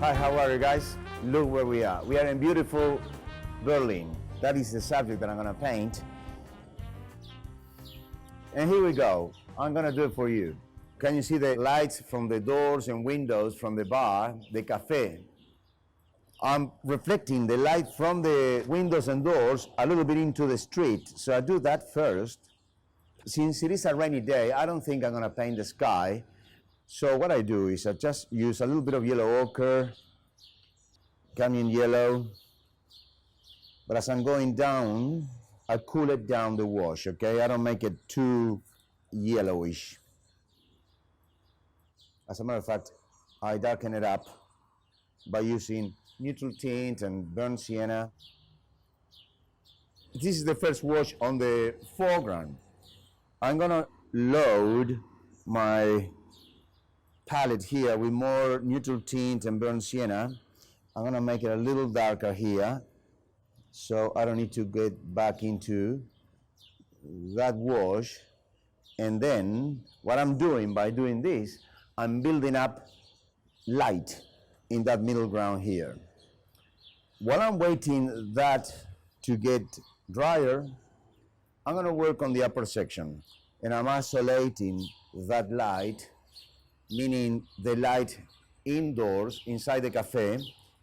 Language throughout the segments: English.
Hi, how are you guys? Look where we are. We are in beautiful Berlin. That is the subject that I'm gonna paint. And here we go. I'm gonna do it for you. Can you see the lights from the doors and windows from the bar, the cafe? I'm reflecting the light from the windows and doors a little bit into the street. So I do that first. Since it is a rainy day, I don't think I'm gonna paint the sky. So what I do is I just use a little bit of yellow ochre, cadmium yellow. But as I'm going down, I cool it down the wash, okay? I don't make it too yellowish. As a matter of fact, I darken it up by using neutral tint and burnt sienna. This is the first wash on the foreground. I'm gonna load my palette here with more neutral tint and burnt sienna. I'm gonna make it a little darker here, so I don't need to get back into that wash. And then what I'm doing by doing this, I'm building up light in that middle ground here. While I'm waiting that to get drier, I'm gonna work on the upper section, and I'm isolating that light, meaning the light indoors inside the cafe,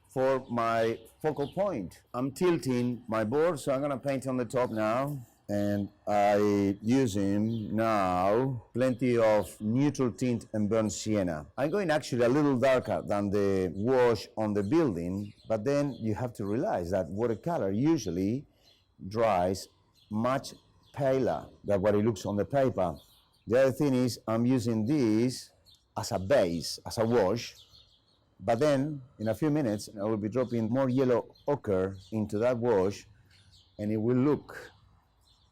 for my focal point. I'm tilting my board, so I'm gonna paint on the top now. And I using now plenty of neutral tint and burnt sienna. I'm going actually a little darker than the wash on the building, but then you have to realize that watercolor usually dries much paler than what it looks on the paper. The other thing is I'm using this as a base, as a wash, but then in a few minutes I will be dropping more yellow ochre into that wash and it will look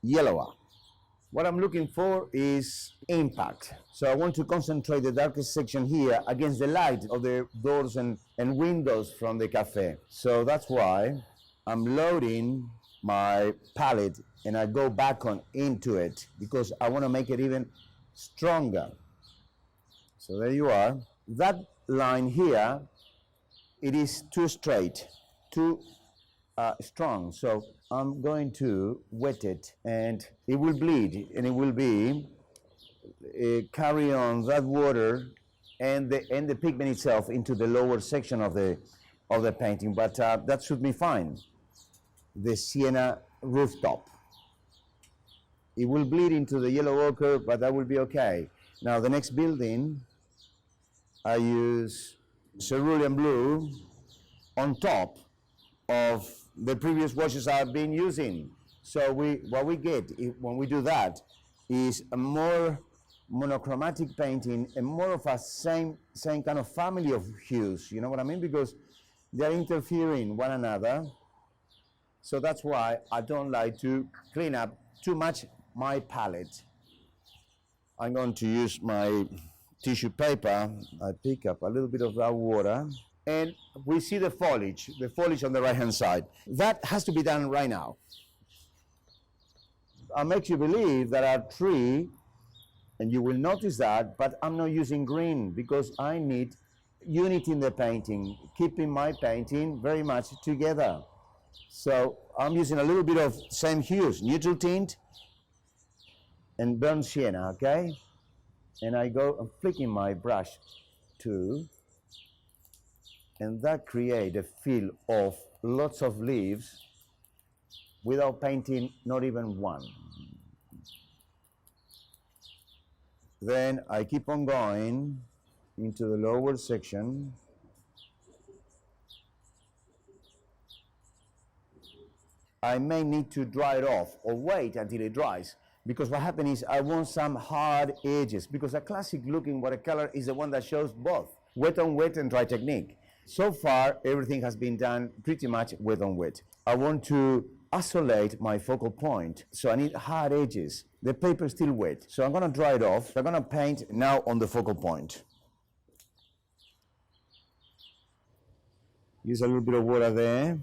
yellower. What I'm looking for is impact. So I want to concentrate the darkest section here against the light of the doors and windows from the cafe. So that's why I'm loading my palette and I go back on into it because I want to make it even stronger. So there you are. That line here, it is too straight, too strong. So I'm going to wet it and it will bleed and it will be carry on that water and the pigment itself into the lower section of the painting, but that should be fine. The sienna rooftop, it will bleed into the yellow ochre, but that will be okay. Now the next building, I use cerulean blue on top of the previous washes I've been using. So what we get when we do that is a more monochromatic painting and more of a same kind of family of hues, you know what I mean? Because they're interfering one another. So that's why I don't like to clean up too much my palette. I'm going to use my tissue paper. I pick up a little bit of that water and we see the foliage on the right hand side. That has to be done right now. I'll make you believe that our tree, and you will notice that, but I'm not using green because I need unity in the painting, keeping my painting very much together. So I'm using a little bit of same hues, neutral tint and burnt sienna, okay? And I'm flicking my brush too, and that creates a feel of lots of leaves without painting not even one. Then I keep on going into the lower section. I may need to dry it off or wait until it dries, because what happens is I want some hard edges, because a classic looking watercolor is the one that shows both wet on wet and dry technique. So far everything has been done pretty much wet on wet. I want to isolate my focal point, so I need hard edges. The paper is still wet, so I'm going to dry it off. I'm going to paint now on the focal point. Use a little bit of water there.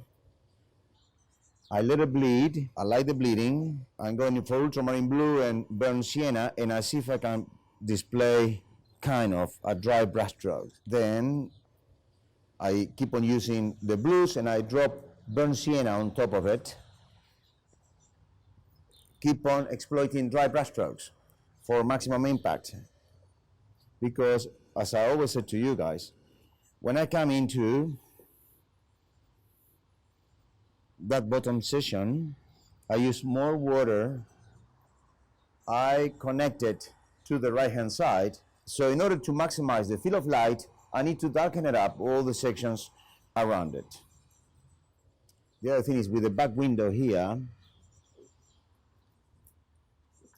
I let it bleed. I like the bleeding. I'm going for ultramarine blue and burnt sienna, and I see if I can display kind of a dry brush stroke. Then I keep on using the blues and I drop burnt sienna on top of it. Keep on exploiting dry brushstrokes for maximum impact. Because, as I always said to you guys, when I come into that bottom session, I use more water. I connect it to the right hand side. So in order to maximize the field of light, I need to darken it up, all the sections around it. The other thing is with the back window here,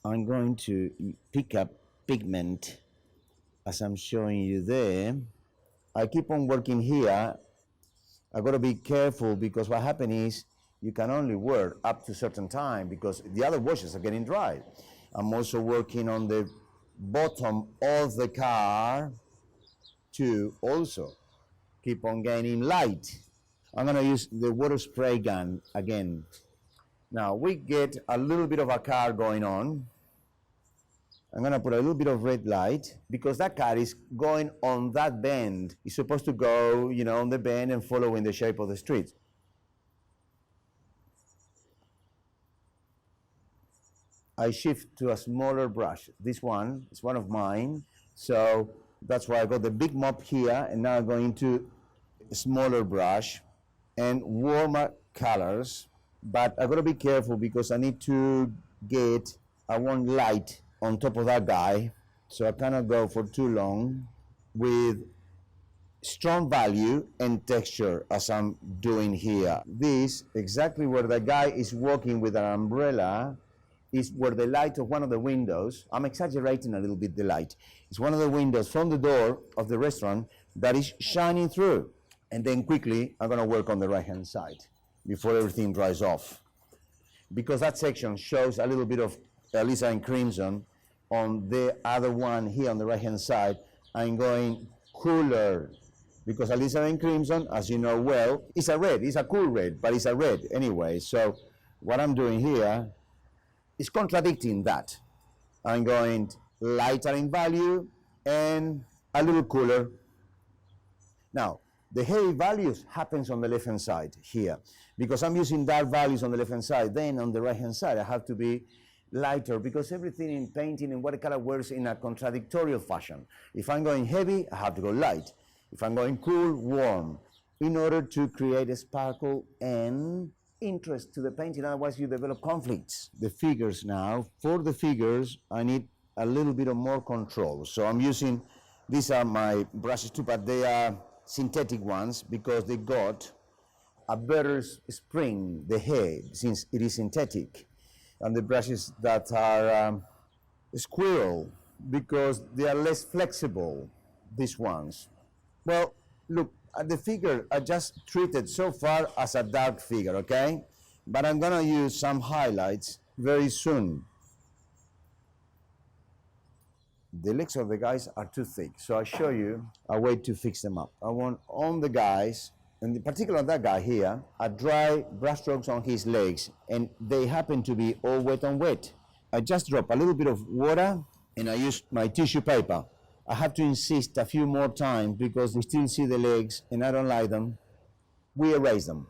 I'm going to pick up pigment as I'm showing you there. I keep on working here. I've got to be careful because what happens is you can only work up to a certain time because the other washes are getting dry. I'm also working on the bottom of the car to also keep on gaining light. I'm going to use the water spray gun again. Now we get a little bit of a car going on. I'm going to put a little bit of red light because that car is going on that bend. It's supposed to go, you know, on the bend and following the shape of the street. I shift to a smaller brush. This one is one of mine. So that's why I got the big mop here and now I'm going to a smaller brush and warmer colors. But I've got to be careful because I need to get, I want light on top of that guy, so I cannot go for too long with strong value and texture as I'm doing here. This, exactly where the guy is walking with an umbrella, is where the light of one of the windows, I'm exaggerating a little bit the light, it's one of the windows from the door of the restaurant that is shining through. And then quickly, I'm gonna work on the right-hand side before everything dries off. Because that section shows a little bit of alizarin crimson. On the other one here on the right hand side, I'm going cooler because alizarin crimson, as you know well, is a red. It's a cool red, but it's a red anyway. So what I'm doing here is contradicting that. I'm going lighter in value and a little cooler. Now, the heavy values happens on the left hand side here because I'm using dark values on the left hand side. Then on the right hand side, I have to be lighter because everything in painting and watercolor works in a contradictory fashion. If I'm going heavy, I have to go light. If I'm going cool, warm, in order to create a sparkle and interest to the painting. Otherwise, you develop conflicts. The figures now, for the figures, I need a little bit of more control. So I'm using, these are my brushes too, but they are synthetic ones because they got a better spring, the head, since it is synthetic. And the brushes that are squirrel because they are less flexible, these ones. Well, look, the figure I just treated so far as a dark figure, okay? But I'm gonna use some highlights very soon. The legs of the guys are too thick, so I'll show you a way to fix them up. I want on the guys, and in particular that guy here, a dry brush strokes on his legs, and they happen to be all wet on wet. I just drop a little bit of water, and I use my tissue paper. I have to insist a few more times because we still see the legs, and I don't like them. We erase them.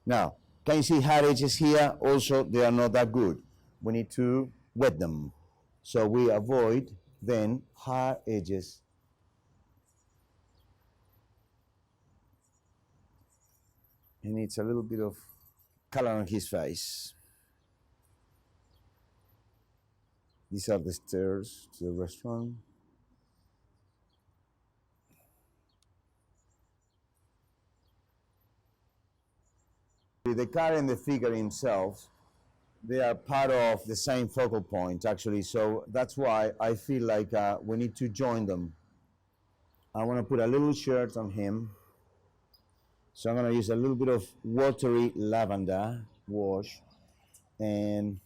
Now, can you see hard edges here? Also, they are not that good. We need to wet them. So we avoid then hard edges. He needs a little bit of color on his face. These are the stairs to the restaurant. The car and the figure himself, they are part of the same focal point actually, so that's why I feel like we need to join them. I want to put a little shirt on him, so I'm going to use a little bit of watery lavender wash, and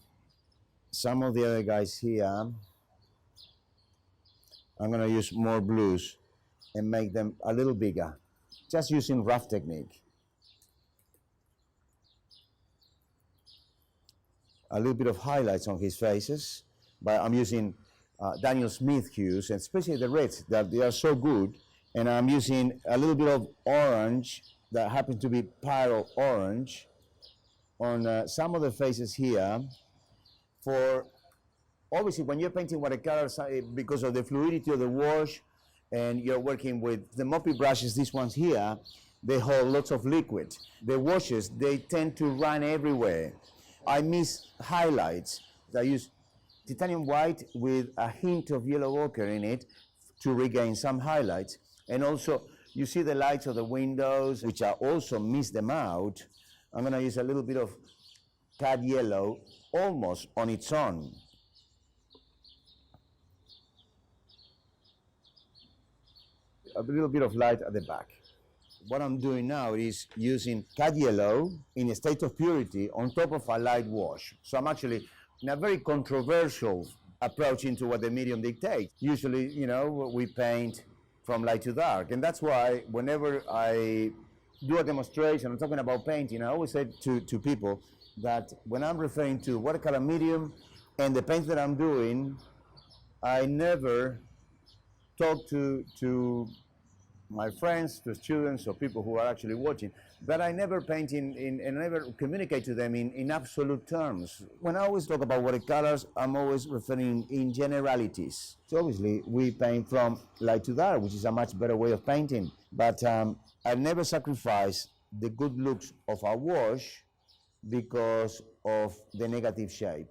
some of the other guys here I'm going to use more blues and make them a little bigger, just using rough technique. A little bit of highlights on his faces, but I'm using Daniel Smith hues, and especially the reds, that they are so good. And I'm using a little bit of orange that happens to be pyro orange on some of the faces here. For obviously, when you're painting watercolors, because of the fluidity of the wash, and you're working with the moppy brushes, these ones here, they hold lots of liquid. The washes, they tend to run everywhere. I miss highlights. I use titanium white with a hint of yellow ochre in it to regain some highlights. And also, you see the lights of the windows, which I also miss them out. I'm going to use a little bit of cad yellow almost on its own. A little bit of light at the back. What I'm doing now is using cad yellow in a state of purity on top of a light wash. So I'm actually in a very controversial approach into what the medium dictates. Usually, you know, we paint from light to dark. And that's why whenever I do a demonstration, I'm talking about painting, I always say to people that when I'm referring to watercolor medium and the paint that I'm doing, I never talk to my friends, to students, or people who are actually watching, that I never paint and never communicate to them in absolute terms. When I always talk about watercolors, I'm always referring in generalities. So obviously, we paint from light to dark, which is a much better way of painting. But I never sacrifice the good looks of a wash because of the negative shape.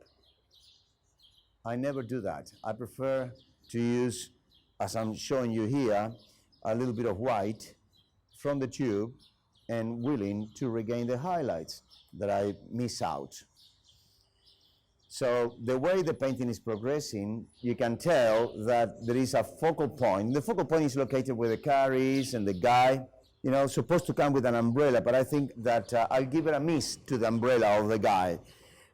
I never do that. I prefer to use, as I'm showing you here, a little bit of white from the tube and willing to regain the highlights that I miss out. So the way the painting is progressing, you can tell that there is a focal point. The focal point is located where the car is, and the guy, you know, supposed to come with an umbrella, but I think that I'll give it a miss to the umbrella of the guy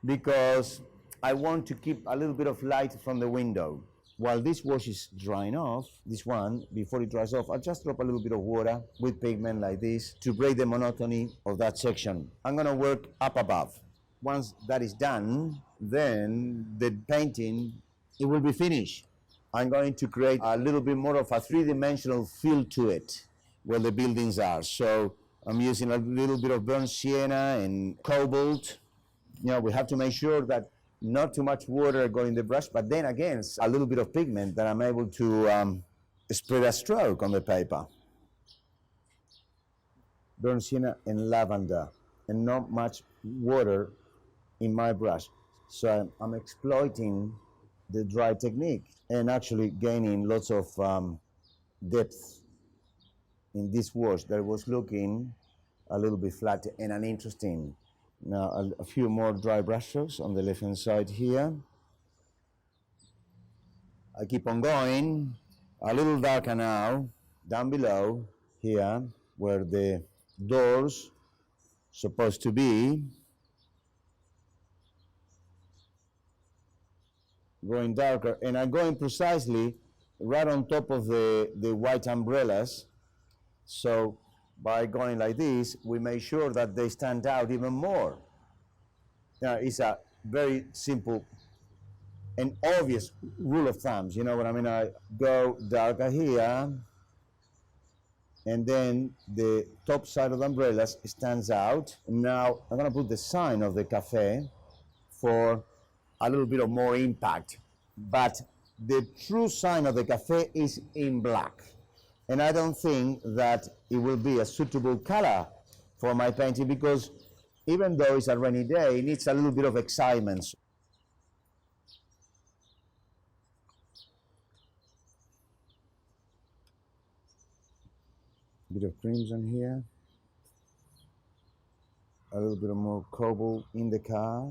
because I want to keep a little bit of light from the window. While this wash is drying off, this one, before it dries off, I'll just drop a little bit of water with pigment like this to break the monotony of that section. I'm gonna work up above. Once that is done, then the painting, it will be finished. I'm going to create a little bit more of a three-dimensional feel to it where the buildings are. So I'm using a little bit of burnt sienna and cobalt. You know, we have to make sure that not too much water going in the brush, but then again, a little bit of pigment that I'm able to spread a stroke on the paper. Burnt sienna and lavender, and not much water in my brush. So I'm exploiting the dry technique and actually gaining lots of depth in this wash that was looking a little bit flat and uninteresting. Now a few more dry brush strokes on the left hand side here. I keep on going, a little darker now, down below here where the doors supposed to be. Going darker, and I'm going precisely right on top of the white umbrellas. So by going like this, we make sure that they stand out even more. Now, it's a very simple and obvious rule of thumbs. You know what I mean? I go darker here, and then the top side of the umbrellas stands out. Now, I'm gonna put the sign of the cafe for a little bit of more impact. But the true sign of the cafe is in black. And I don't think that it will be a suitable color for my painting because even though it's a rainy day, it needs a little bit of excitement. A bit of crimson here. A little bit of more cobalt in the car.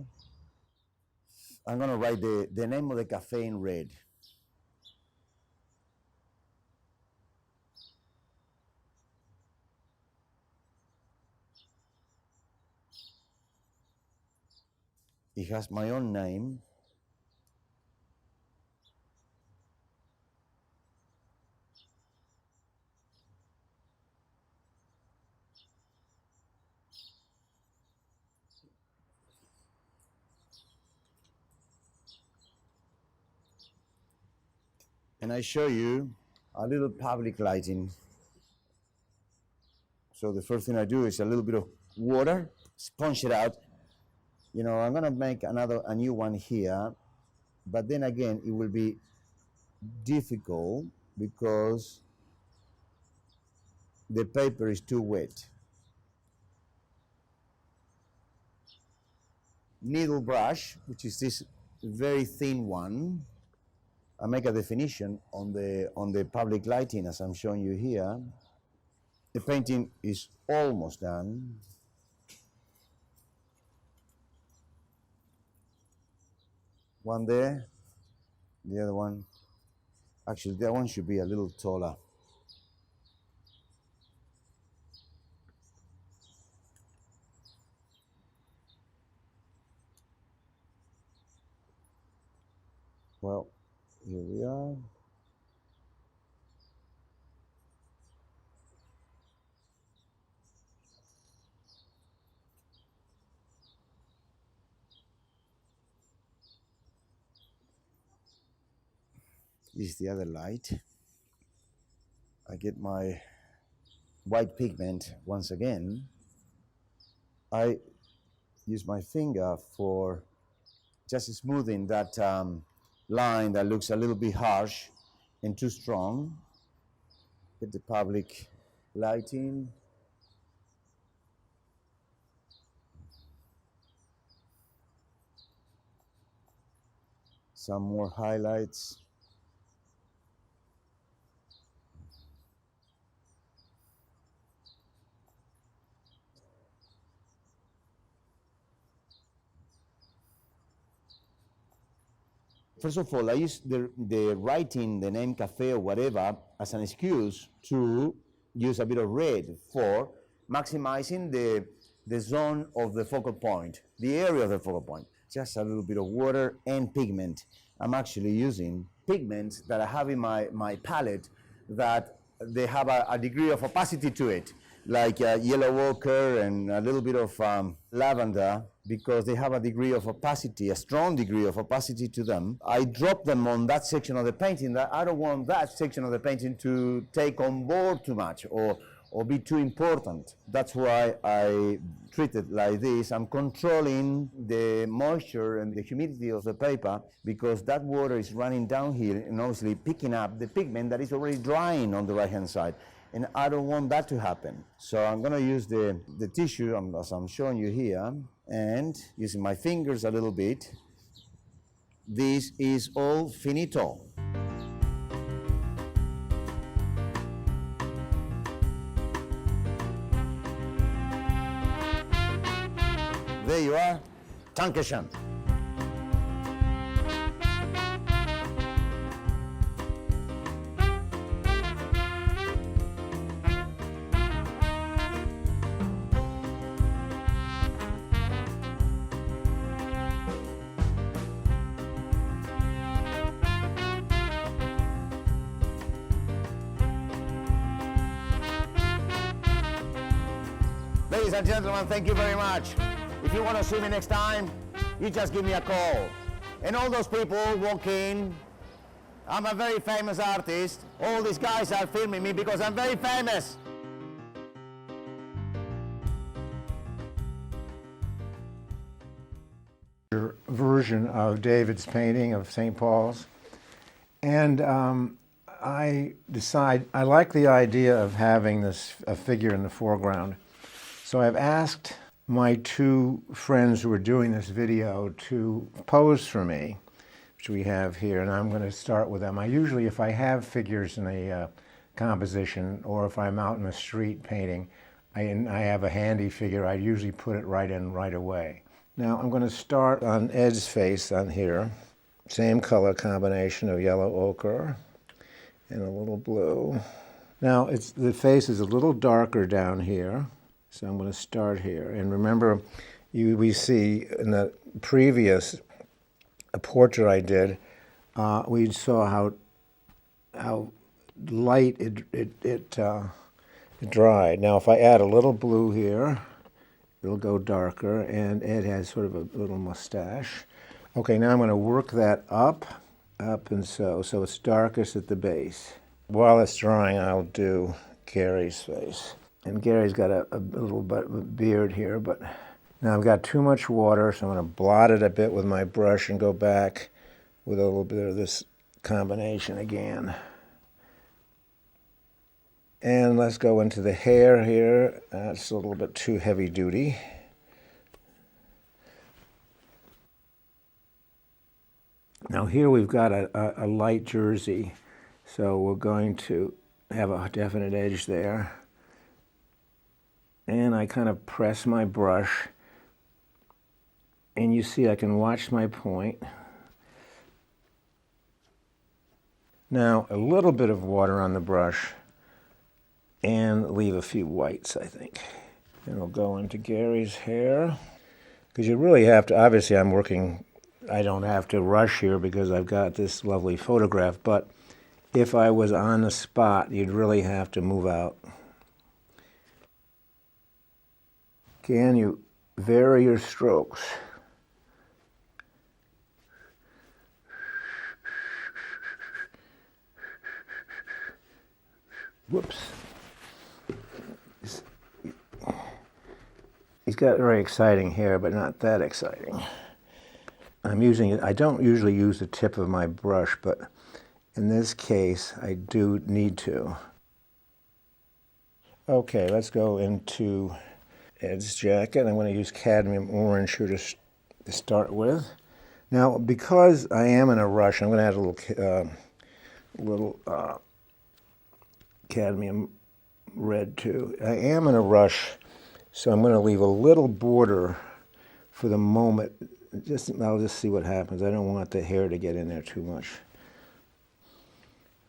I'm gonna write the name of the cafe in red. It has my own name. and I show you a little public lighting. So the first thing I do is a little bit of water, sponge it out. You know, I'm gonna make a new one here, but then again, it will be difficult because the paper is too wet. Needle brush, which is this very thin one. I make a definition on the public lighting as I'm showing you here. The painting is almost done. One there, the other one. Actually, that one should be a little taller. Well, here we are. This is the other light. I get my white pigment once again. I use my finger for just smoothing that line that looks a little bit harsh and too strong. Get the public lighting. Some more highlights. First of all, I use the writing, the name cafe or whatever, as an excuse to use a bit of red for maximizing the zone of the focal point, the area of the focal point. Just a little bit of water and pigment. I'm actually using pigments that I have in my palette that they have a degree of opacity to it, like yellow ochre and a little bit of lavender, because they have a degree of opacity, a strong degree of opacity to them. I drop them on that section of the painting that I don't want that section of the painting to take on board too much or be too important. That's why I treat it like this. I'm controlling the moisture and the humidity of the paper because that water is running down here and obviously picking up the pigment that is already drying on the right-hand side. And I don't want that to happen. So I'm gonna use the tissue, as I'm showing you here, and using my fingers a little bit. This is all finito. There you are. Dankeschön. Ladies and gentlemen, thank you very much. If you want to see me next time, you just give me a call. And all those people walk in. I'm a very famous artist. All these guys are filming me because I'm very famous. Version of David's painting of St. Paul's. And I like the idea of having a figure in the foreground. So I've asked my two friends who are doing this video to pose for me, which we have here, and I'm going to start with them. I usually, if I have figures in a composition or if I'm out in the street painting, I have a handy figure, I usually put it right in right away. Now I'm going to start on Ed's face on here. Same color combination of yellow ochre and a little blue. Now the face is a little darker down here. So I'm going to start here. And remember, we see in the previous portrait I did, we saw how light it dried. Now if I add a little blue here, it'll go darker, and Ed has sort of a little mustache. Okay, now I'm going to work that up up and so it's darkest at the base. While it's drying, I'll do Gary's face. And Gary's got a little bit of a beard here, but now I've got too much water, so I'm going to blot it a bit with my brush and go back with a little bit of this combination again. And let's go into the hair here. That's a little bit too heavy duty. Now here we've got a light jersey, so we're going to have a definite edge there. And I kind of press my brush, and you see I can watch my point. Now a little bit of water on the brush, and leave a few whites, I think. And we'll go into Gary's hair, because you really have to, obviously I don't have to rush here because I've got this lovely photograph, but if I was on the spot, you'd really have to move out. Can you vary your strokes? Whoops. He's got very exciting hair, but not that exciting. I'm using it. I don't usually use the tip of my brush, but in this case, I do need to. Okay, let's go into Ed's jacket. I'm going to use cadmium orange here to start with. Now, because I am in a rush, I'm going to add a little cadmium red too. I am in a rush, so I'm going to leave a little border for the moment. I'll just see what happens. I don't want the hair to get in there too much.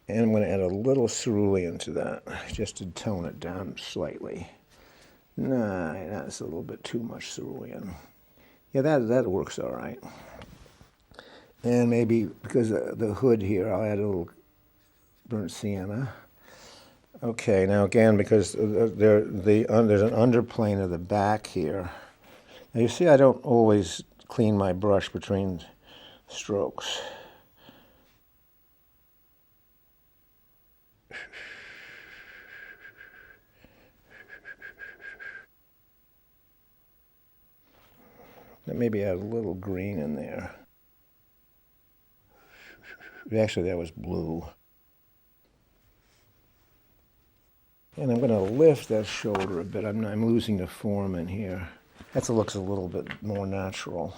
And I'm going to add a little cerulean to that, just to tone it down slightly. Nah, that's a little bit too much cerulean. Yeah, that works all right. And maybe, because of the hood here, I'll add a little burnt sienna. Okay, now again, because there's an underplane of the back here. Now you see I don't always clean my brush between strokes. Maybe add a little green in there. Actually, that was blue. And I'm going to lift that shoulder a bit. I'm losing the form in here. That looks a little bit more natural.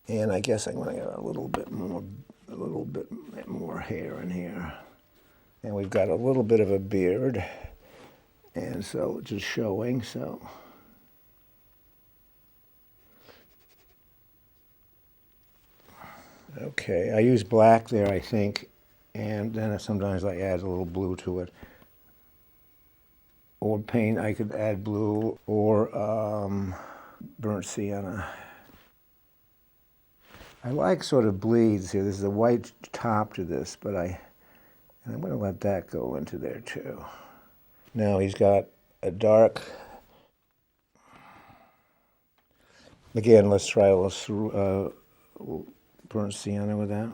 And I guess I'm going to get a little bit more hair in here. And we've got a little bit of a beard, and so just showing. So. Okay, I use black there, I think, and then sometimes I add a little blue to it. Or paint, I could add blue or burnt sienna. I like sort of bleeds here. This is a white top to this, but I'm going to let that go into there too. Now he's got a dark. Again, let's try a little burnt sienna with that.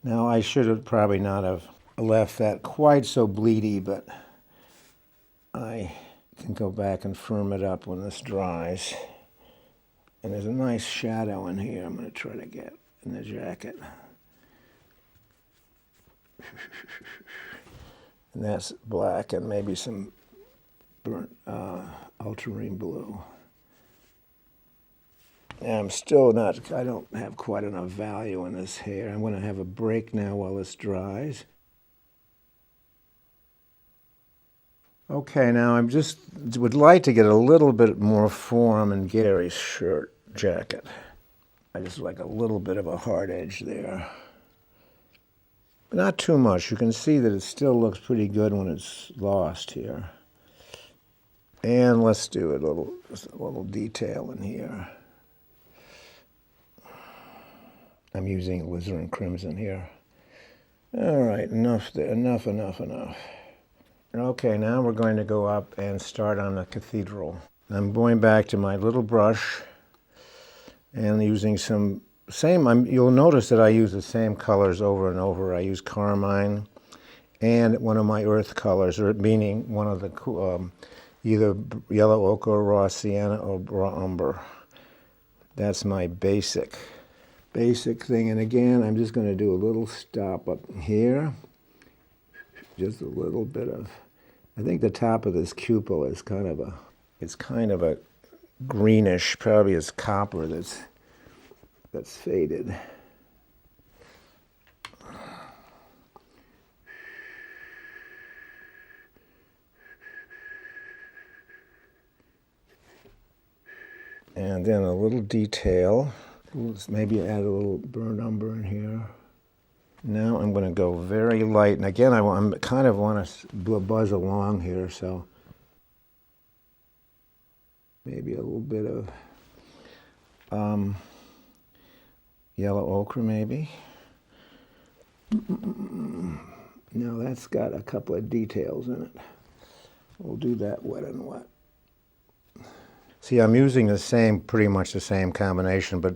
Now I should have probably not have left that quite so bleedy, but I can go back and firm it up when this dries. And there's a nice shadow in here I'm going to try to get in the jacket. And that's black and maybe some burnt ultramarine blue. And I'm still not, I don't have quite enough value in this hair. I'm going to have a break now while this dries. Okay, now would like to get a little bit more form in Gary's jacket. I just like a little bit of a hard edge there. But not too much. You can see that it still looks pretty good when it's lost here. And let's do a little detail in here. I'm using alizarin crimson here. All right, enough there, enough. Okay, now we're going to go up and start on the cathedral. I'm going back to my little brush and using you'll notice that I use the same colors over and over. I use carmine and one of my earth colors, or meaning one of the, either yellow ochre, raw sienna, or raw umber. That's my basic thing. And again, I'm just going to do a little stop up here. Just a little bit of, I think the top of this cupola is kind of a greenish, probably it's copper that's faded. And then a little detail. Let's maybe add a little burnt umber in here. Now I'm going to go very light. And again, I kind of want to buzz along here, so maybe a little bit of yellow ochre, maybe. Now that's got a couple of details in it. We'll do that wet and wet. See, I'm using pretty much the same combination, but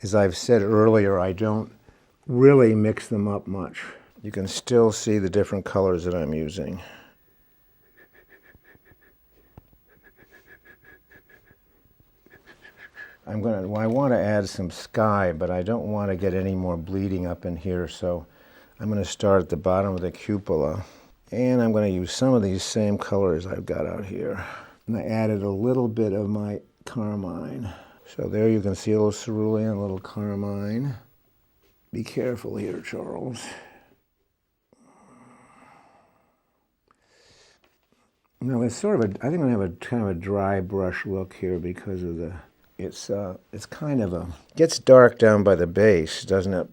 as I've said earlier, I don't really mix them up much. You can still see the different colors that I'm using. I want to add some sky, but I don't want to get any more bleeding up in here, so I'm going to start at the bottom of the cupola, and I'm going to use some of these same colors I've got out here. And I added a little bit of my carmine. So there you can see a little cerulean, a little carmine. Be careful here, Charles. Now it's sort of I think I'm going to have a kind of a dry brush look here because of it's kind of gets dark down by the base, doesn't it?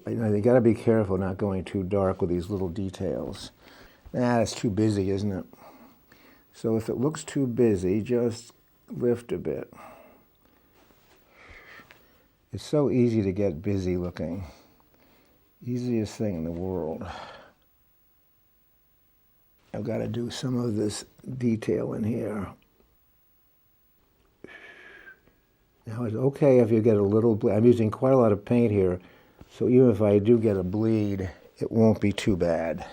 You got to be careful not going too dark with these little details. It's too busy, isn't it? So if it looks too busy, just lift a bit. It's so easy to get busy looking. Easiest thing in the world. I've got to do some of this detail in here. Now it's okay if you get a little bleed. I'm using quite a lot of paint here, so even if I do get a bleed, it won't be too bad.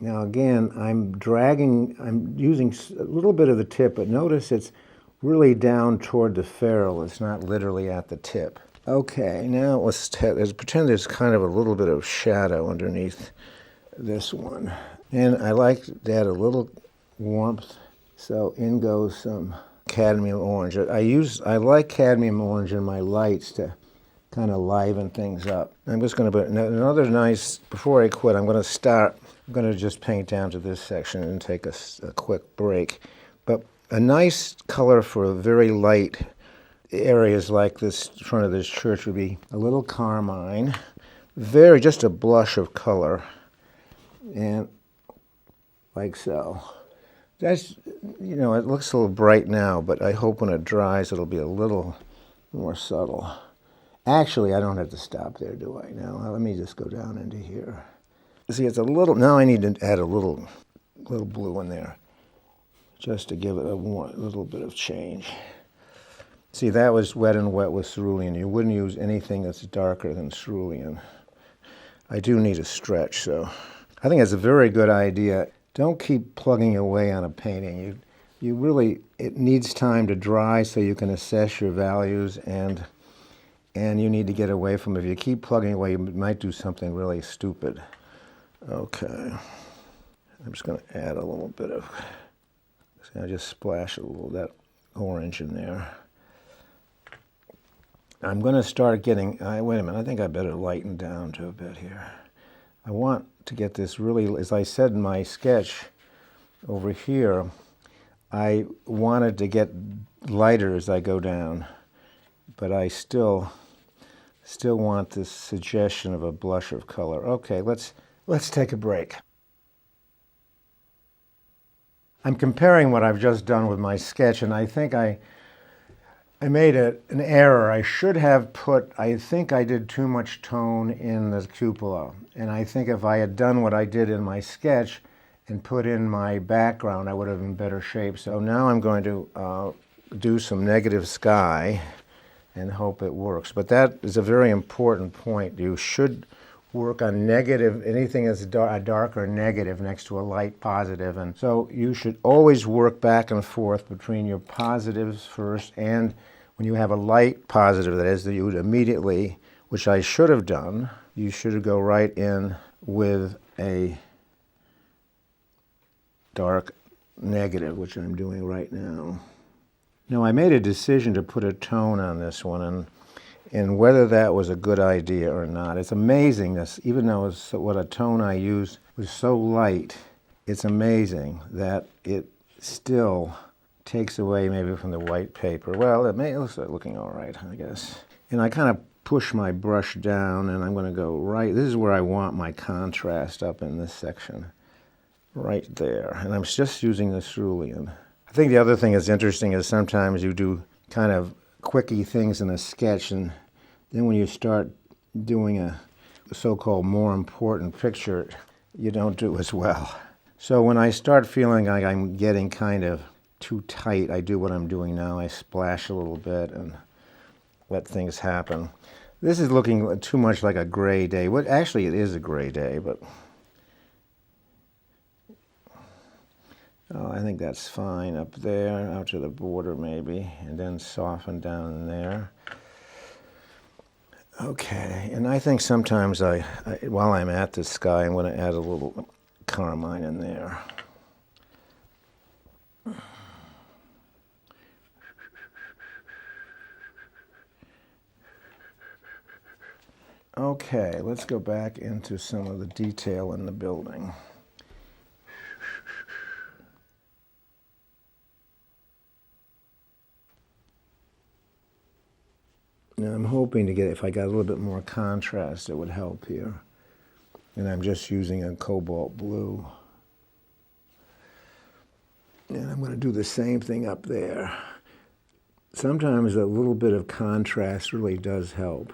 Now again, I'm using a little bit of the tip, but notice it's really down toward the ferrule. It's not literally at the tip. Okay, now let's pretend there's kind of a little bit of shadow underneath this one. And I like to add a little warmth, so in goes some cadmium orange. I like cadmium orange in my lights to kind of liven things up. I'm just going to put another nice, before I quit, I'm going to just paint down to this section and take a quick break. But a nice color for very light areas like this front of this church would be a little carmine, just a blush of color, and like so. That's, it looks a little bright now, but I hope when it dries it'll be a little more subtle. Actually, I don't have to stop there, do I? Now, let me just go down into here. See, it's a little, now I need to add a little blue in there, just to give it a little bit of change. See, that was wet and wet with cerulean. You wouldn't use anything that's darker than cerulean. I do need a stretch, so I think it's a very good idea. Don't keep plugging away on a painting. You really, it needs time to dry so you can assess your values, and you need to get away from it. If you keep plugging away, you might do something really stupid. Okay, I'm just going to add a little bit of, I just splash a little of that orange in there. I'm going to start getting, wait a minute, I think I better lighten down to a bit here. I want to get this really, as I said in my sketch over here, I wanted to get lighter as I go down, but I still want this suggestion of a blush of color. Okay, let's take a break. I'm comparing what I've just done with my sketch, and I think I made an error. I should have I think I did too much tone in the cupola. And I think if I had done what I did in my sketch and put in my background, I would have been in better shape. So now I'm going to do some negative sky and hope it works. But that is a very important point. You should work on negative, anything that's a darker negative next to a light positive. And so you should always work back and forth between your positives first, and when you have a light positive, that is, that you would immediately, which I should have done, you should go right in with a dark negative, which I'm doing right now. Now, I made a decision to put a tone on this one, and whether that was a good idea or not. It's amazing this, even though what a tone I used was so light, it's amazing that it still takes away maybe from the white paper. Well, it looks like looking all right, I guess. And I kind of push my brush down, and I'm going to go right. This is where I want my contrast up in this section, right there. And I'm just using the cerulean. I think the other thing that's interesting is sometimes you do kind of quickie things in a sketch, and then when you start doing a so-called more important picture, you don't do as well. So when I start feeling like I'm getting kind of too tight, I do what I'm doing now. I splash a little bit and let things happen. This is looking too much like a gray day. Well, actually, it is a gray day, but I think that's fine up there, out to the border maybe, and then soften down in there. Okay, and I think sometimes while I'm at the sky, I'm going to add a little carmine in there. Okay, let's go back into some of the detail in the building. Now I'm hoping to get, if I got a little bit more contrast, it would help here. And I'm just using a cobalt blue. And I'm going to do the same thing up there. Sometimes a little bit of contrast really does help.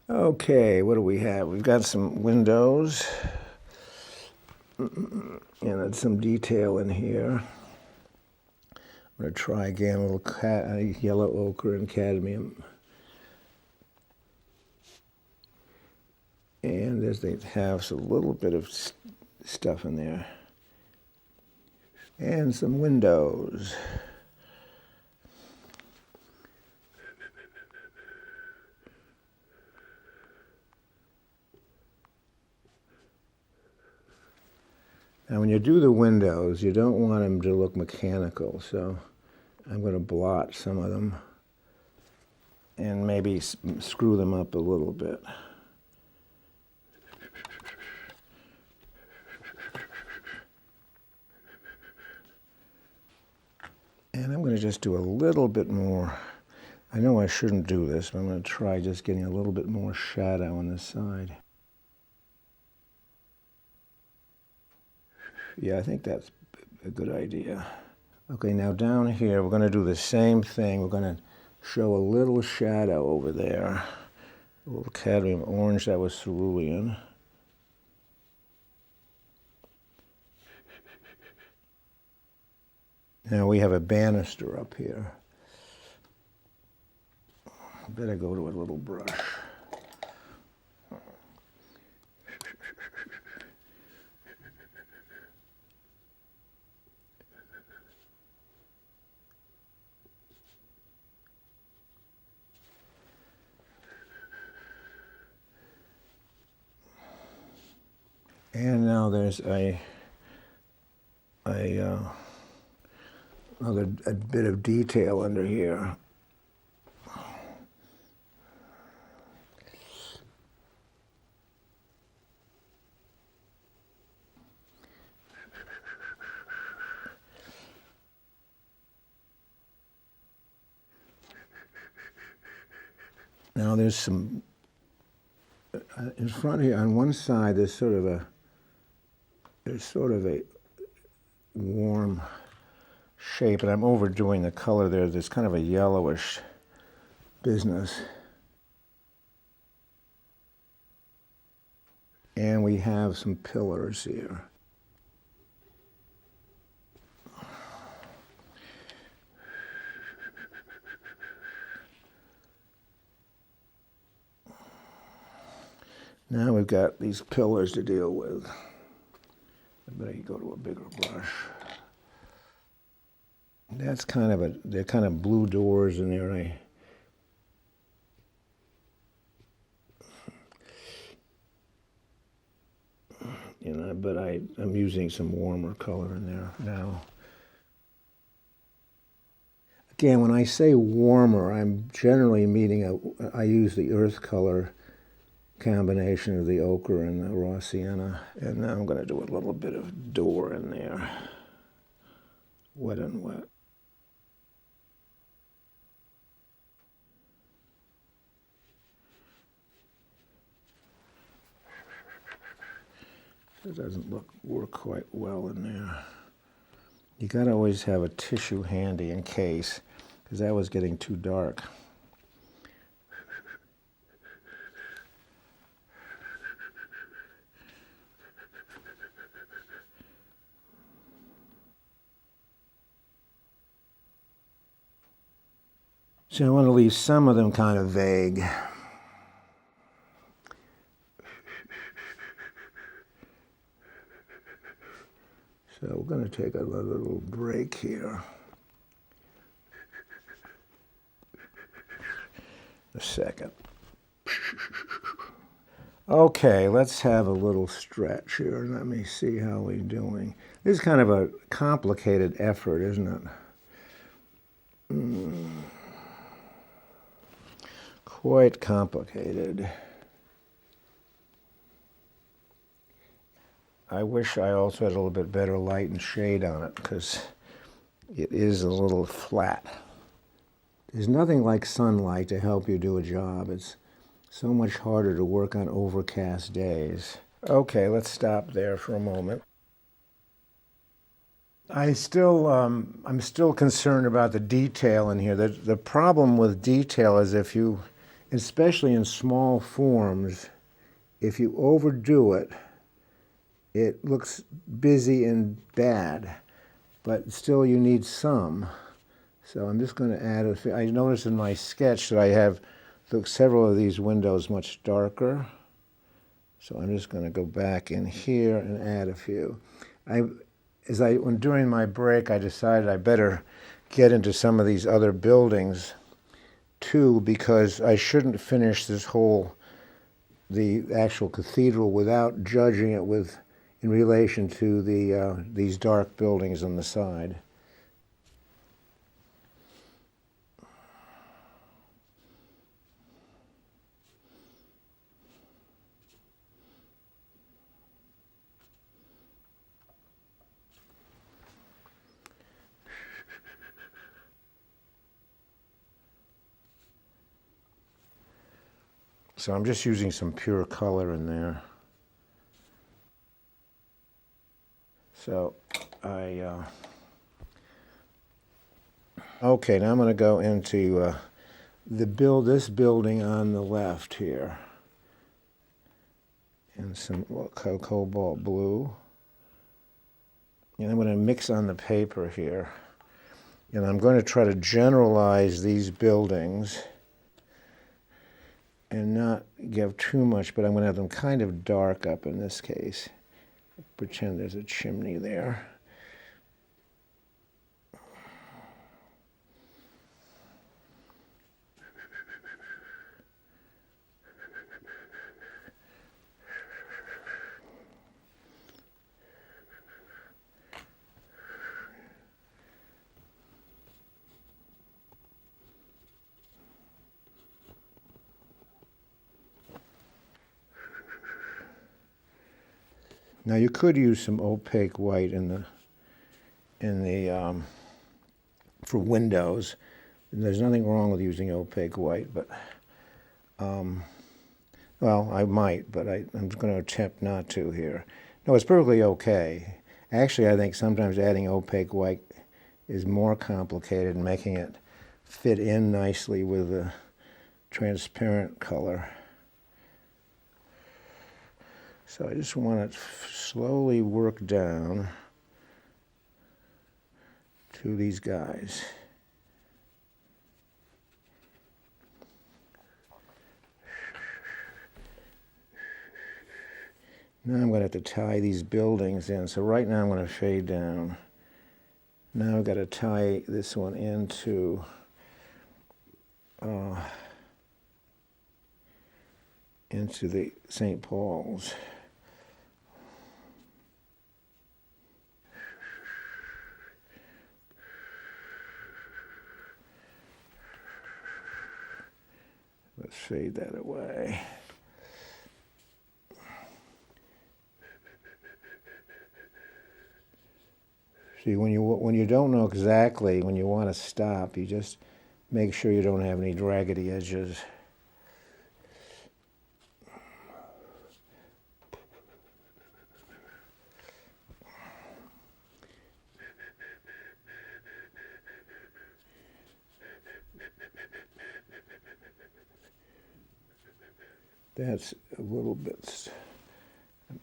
Okay, what do we have? We've got some windows and some detail in here. I'm going to try again a little yellow ochre and cadmium. And as they have a little bit of stuff in there. And some windows. Now when you do the windows, you don't want them to look mechanical, so I'm going to blot some of them and maybe screw them up a little bit. And I'm going to just do a little bit more. I know I shouldn't do this, but I'm going to try just getting a little bit more shadow on this side. Yeah, I think that's a good idea. Okay, now down here, we're going to do the same thing. We're going to show a little shadow over there. A little cadmium orange, that was cerulean. Now we have a banister up here. I better go to a little brush. And now there's another bit of detail under here. Now there's some in front here, on one side, there's sort of a warm shape, and I'm overdoing the color there. There's kind of a yellowish business. And we have some pillars here. Now we've got these pillars to deal with. I better go to a bigger brush. That's kind of they're kind of blue doors in there. But I'm using some warmer color in there now. Again, when I say warmer, I'm generally meaning I use the earth color combination of the ochre and the raw sienna. And now I'm going to do a little bit of door in there. Wet and wet. It doesn't work quite well in there. You got to always have a tissue handy in case, because that was getting too dark. So I want to leave some of them kind of vague. So we're going to take a little break here. A second. Okay, let's have a little stretch here. Let me see how we're doing. This is kind of a complicated effort, isn't it? Quite complicated. I wish I also had a little bit better light and shade on it, because it is a little flat. There's nothing like sunlight to help you do a job. It's so much harder to work on overcast days. Okay, let's stop there for a moment. I'm still concerned about the detail in here. The problem with detail is if you, especially in small forms, if you overdo it, it looks busy and bad, but still you need some. So I'm just going to add I noticed in my sketch that I have several of these windows much darker. So I'm just going to go back in here and add a few. During my break, I decided I better get into some of these other buildings too, because I shouldn't finish the actual cathedral without judging it in relation to these dark buildings on the side. So I'm just using some pure color in there. So okay, now I'm going to go into this building on the left here, and some cobalt blue. And I'm going to mix on the paper here, and I'm going to try to generalize these buildings and not give too much, but I'm going to have them kind of dark up in this case. Pretend there's a chimney there. Now you could use some opaque white for windows. And there's nothing wrong with using opaque white, but Well, I might, but I'm going to attempt not to here. No, it's perfectly okay. Actually, I think sometimes adding opaque white is more complicated and making it fit in nicely with the transparent color. So I just want to slowly work down to these guys. Now I'm going to have to tie these buildings in. So right now I'm going to fade down. Now I've got to tie this one into the St. Paul's. Let's fade that away. See, when you don't know exactly when you want to stop, you just make sure you don't have any raggedy edges. That's a little bit,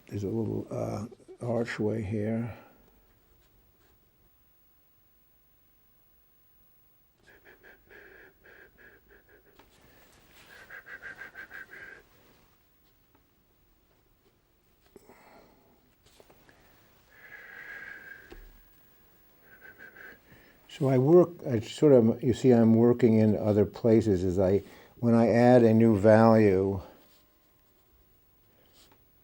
there's a little archway here. So you see I'm working in other places when I add a new value,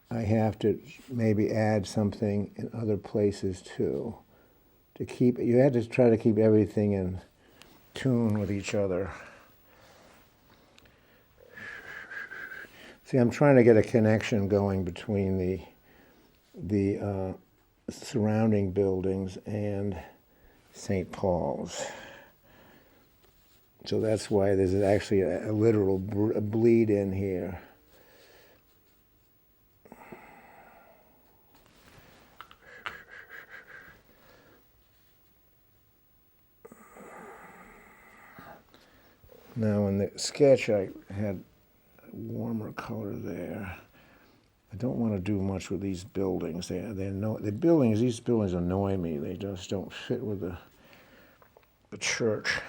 I have to maybe add something in other places too. You had to try to keep everything in tune with each other. See, I'm trying to get a connection going between the surrounding buildings and St. Paul's. So that's why there's actually a literal bleed in here. Now in the sketch I had a warmer color there. I don't want to do much with these buildings. These buildings annoy me. They just don't fit with the church.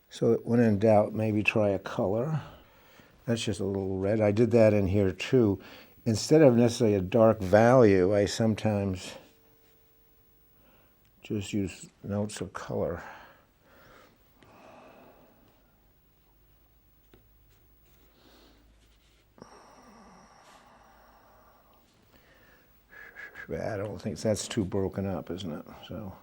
So when in doubt, maybe try a color. That's just a little red. I did that in here too. Instead of necessarily a dark value, I sometimes just use notes of color. I don't think that's too broken up, isn't it? So.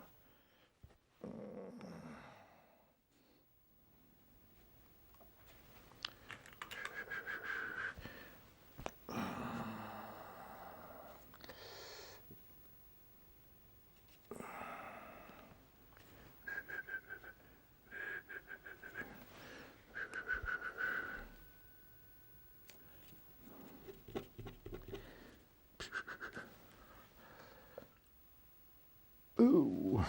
Ooh.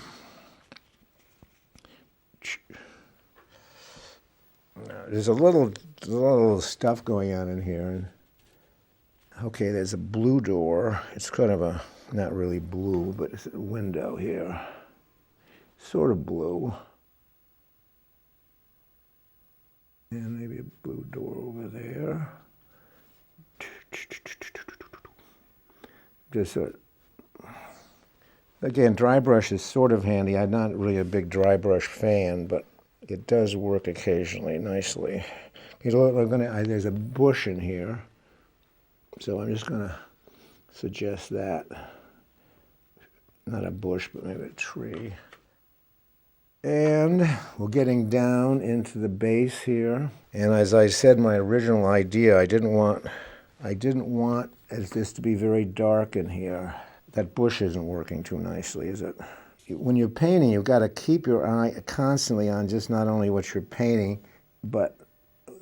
There's a little stuff going on in here. Okay, there's a blue door. It's kind of not really blue, but it's a window here. Sort of blue. And maybe a blue door over there. Just again, dry brush is sort of handy. I'm not really a big dry brush fan, but it does work occasionally nicely. There's a bush in here, so I'm just going to suggest that. Not a bush, but maybe a tree. And we're getting down into the base here. And as I said, my original idea, I didn't want this to be very dark in here. That bush isn't working too nicely, is it? When you're painting, you've got to keep your eye constantly on just not only what you're painting, but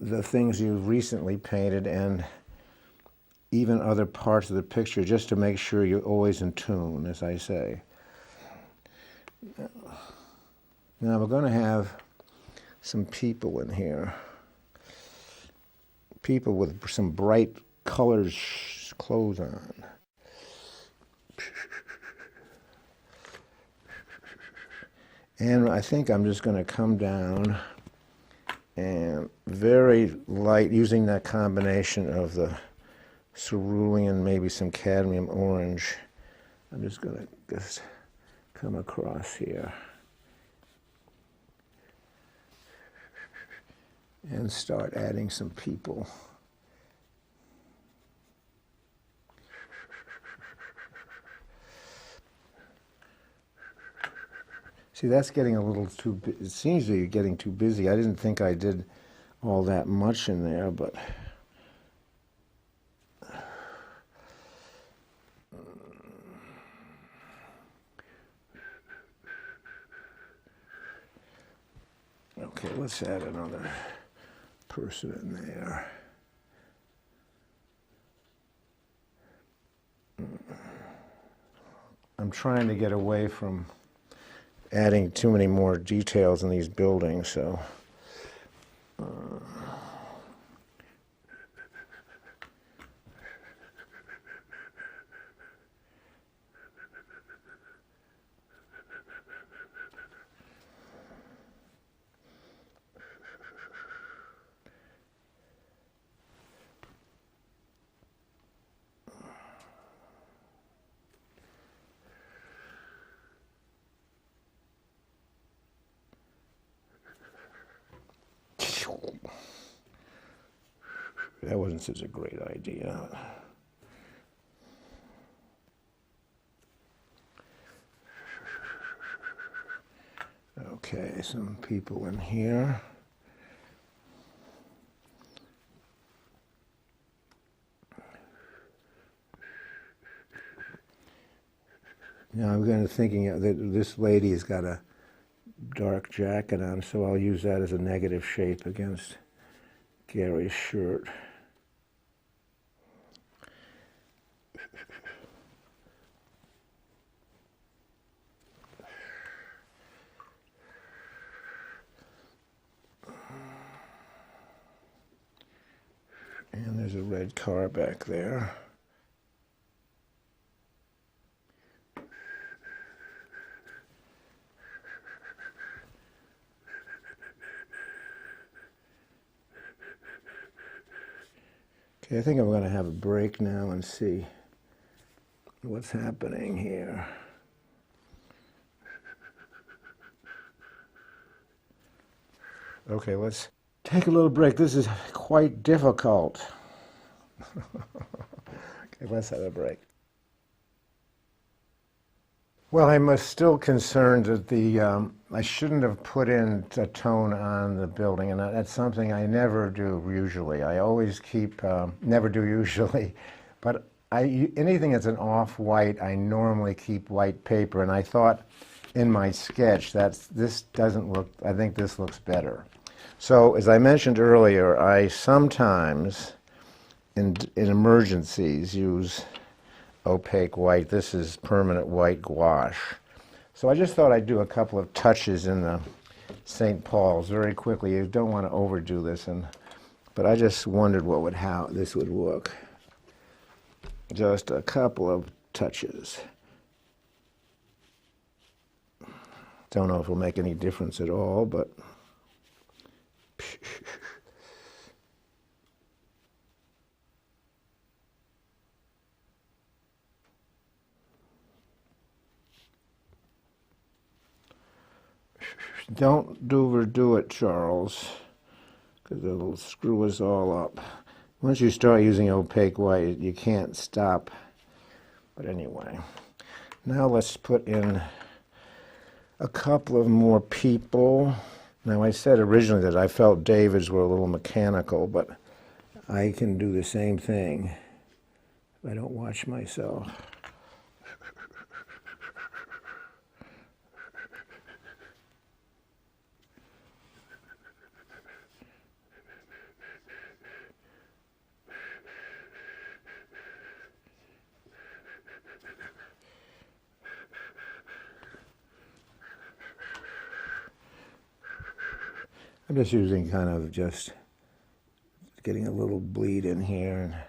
the things you've recently painted and even other parts of the picture, just to make sure you're always in tune, as I say. Now we're going to have some people in here. People with some bright colors clothes on. And I think I'm just going to come down and very light, using that combination of the cerulean, maybe some cadmium orange. I'm just going to just come across here and start adding some people. See, that's getting a little too, it seems to be getting too busy. I didn't think I did all that much in there, but okay, let's add another person in there. I'm trying to get away from adding too many more details in these buildings, so that wasn't such a great idea. Okay, some people in here. Now I'm kind of thinking that this lady has got a dark jacket on, so I'll use that as a negative shape against Gary's shirt. And there's a red car back there. Okay, I think I'm going to have a break now and see what's happening here. Okay, let's take a little break. This is quite difficult. Okay, let's have a break. Well, I'm still concerned that I shouldn't have put in a tone on the building, and that's something I never do usually. I always keep, never do usually, but anything that's an off-white, I normally keep white paper, and I thought in my sketch this doesn't look, I think this looks better. So, as I mentioned earlier, I sometimes, in emergencies, use opaque white. This is permanent white gouache. So I just thought I'd do a couple of touches in the St. Paul's very quickly. You don't want to overdo this, but I just wondered how this would look. Just a couple of touches. Don't know if it'll make any difference at all, but don't overdo it, Charles, because it'll screw us all up. Once you start using opaque white, you can't stop. But anyway, now let's put in a couple of more people. Now, I said originally that I felt David's were a little mechanical, but I can do the same thing if I don't watch myself. I'm just using kind of just getting a little bleed in here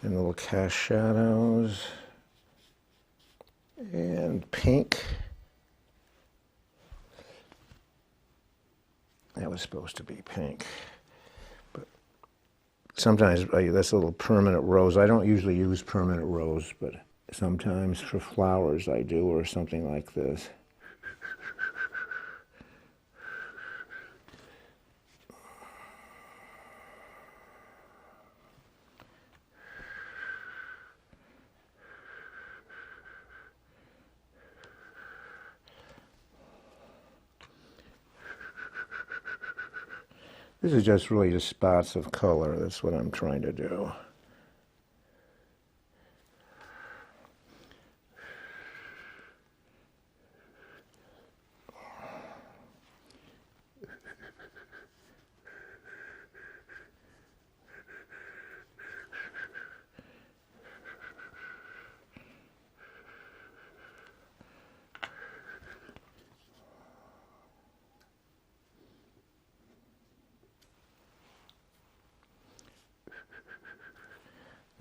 and little cast shadows and pink. That was supposed to be pink. But sometimes that's a little permanent rose. I don't usually use permanent rose, but sometimes for flowers I do, or something like this. This is just really just spots of color. That's what I'm trying to do.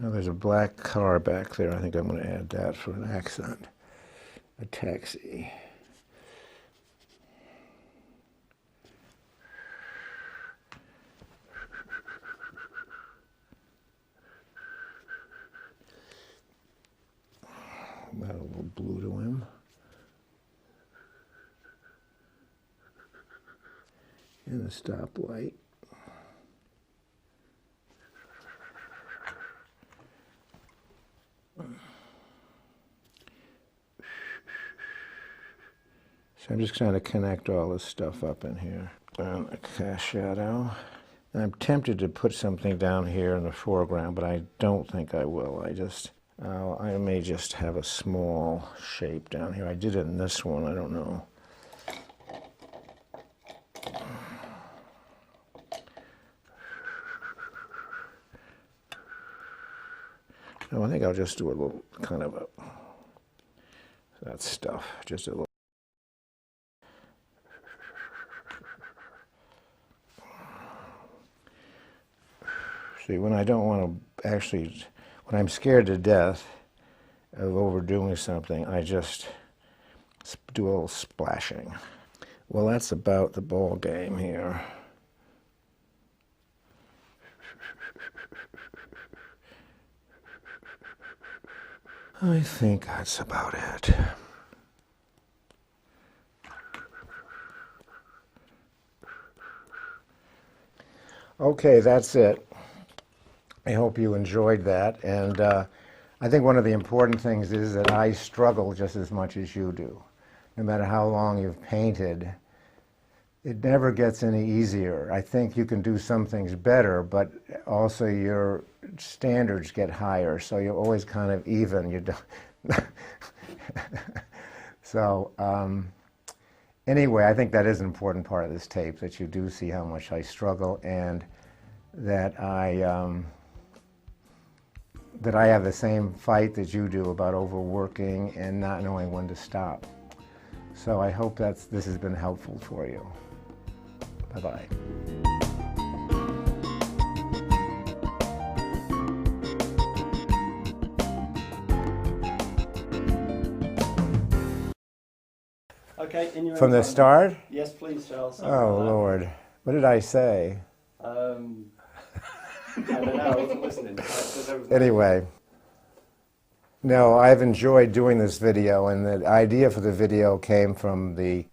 Now there's a black car back there. I think I'm going to add that for an accent. A taxi. Add a little blue to him. And a stoplight. So I'm just trying to connect all this stuff up in here. And a cast shadow. And I'm tempted to put something down here in the foreground, but I don't think I will. I may just have a small shape down here. I did it in this one, I don't know. No, I think I'll just do a little kind of that stuff, just a little. See, when I don't want to actually, when I'm scared to death of overdoing something, I just do a little splashing. Well, that's about the ball game here. I think that's about it. Okay, that's it. I hope you enjoyed that, and I think one of the important things is that I struggle just as much as you do. No matter how long you've painted, it never gets any easier. I think you can do some things better, but also your standards get higher, so you're always kind of even. You don't. So anyway, I think that is an important part of this tape, that you do see how much I struggle, and that I have the same fight that you do about overworking and not knowing when to stop. So I hope this has been helpful for you. Bye-bye. Okay, in your From the start? Yes, please, Charles. Oh, Lord. What did I say? I don't know, I wasn't listening. Anyway. No, I've enjoyed doing this video, and the idea for the video came from the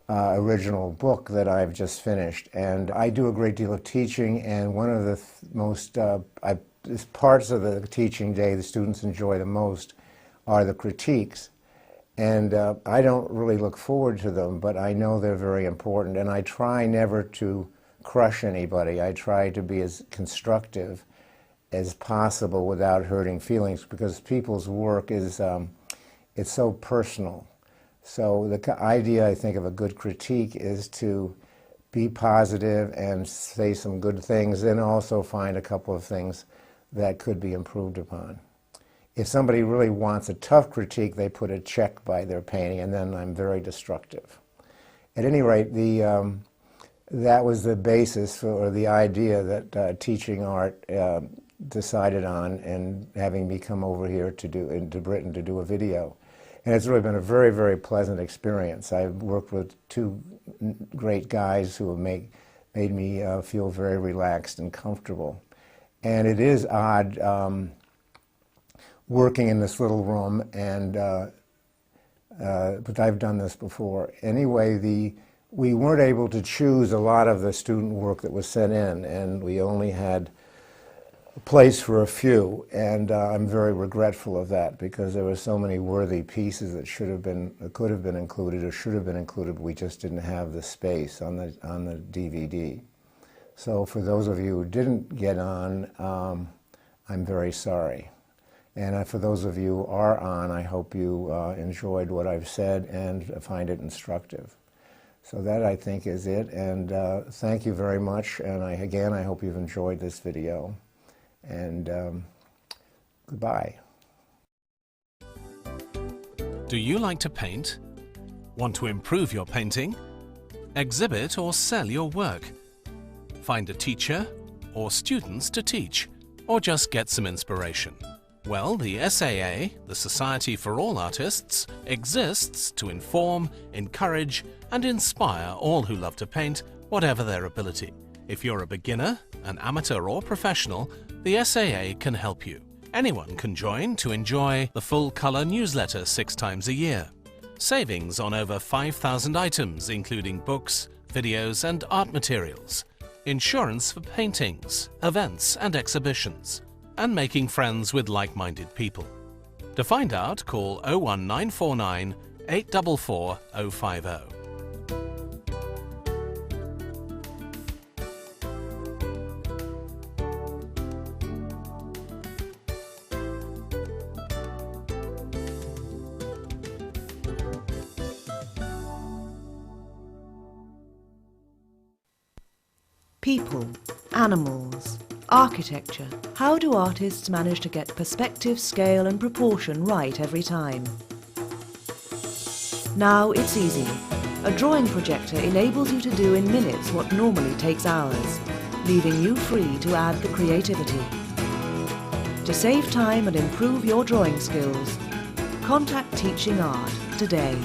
original book that I've just finished. And I do a great deal of teaching, and one of the most parts of the teaching day the students enjoy the most are the critiques. And I don't really look forward to them, but I know they're very important, and I try never to crush anybody. I try to be as constructive as possible without hurting feelings, because people's work is it's so personal. So the idea, I think, of a good critique is to be positive and say some good things, and also find a couple of things that could be improved upon. If somebody really wants a tough critique, they put a check by their painting, and then I'm very destructive. At any rate, that was the basis for, or the idea that Teaching Art decided on, and having me come over here into Britain to do a video. And it's really been a very, very pleasant experience. I've worked with two great guys who have made me feel very relaxed and comfortable. And it is odd working in this little room, and but I've done this before. Anyway, we weren't able to choose a lot of the student work that was sent in, and we only had a place for a few, and I'm very regretful of that, because there were so many worthy pieces that could have been included or should have been included, but we just didn't have the space on the DVD. So for those of you who didn't get on, I'm very sorry. And for those of you who are on, I hope you enjoyed what I've said and find it instructive. So that, I think, is it, and thank you very much, and again, I hope you've enjoyed this video. And goodbye. Do you like to paint? Want to improve your painting? Exhibit or sell your work? Find a teacher or students to teach? Or just get some inspiration? Well, the SAA, the Society for All Artists, exists to inform, encourage and inspire all who love to paint, whatever their ability. If you're a beginner, an amateur or professional, the SAA can help you. Anyone can join to enjoy the full-colour newsletter 6 times a year. Savings on over 5,000 items, including books, videos and art materials. Insurance for paintings, events and exhibitions. And making friends with like-minded people. To find out, call 01949 844 050. People, animals, architecture. How do artists manage to get perspective, scale and proportion right every time? Now it's easy. A drawing projector enables you to do in minutes what normally takes hours, leaving you free to add the creativity. To save time and improve your drawing skills, contact Teaching Art today.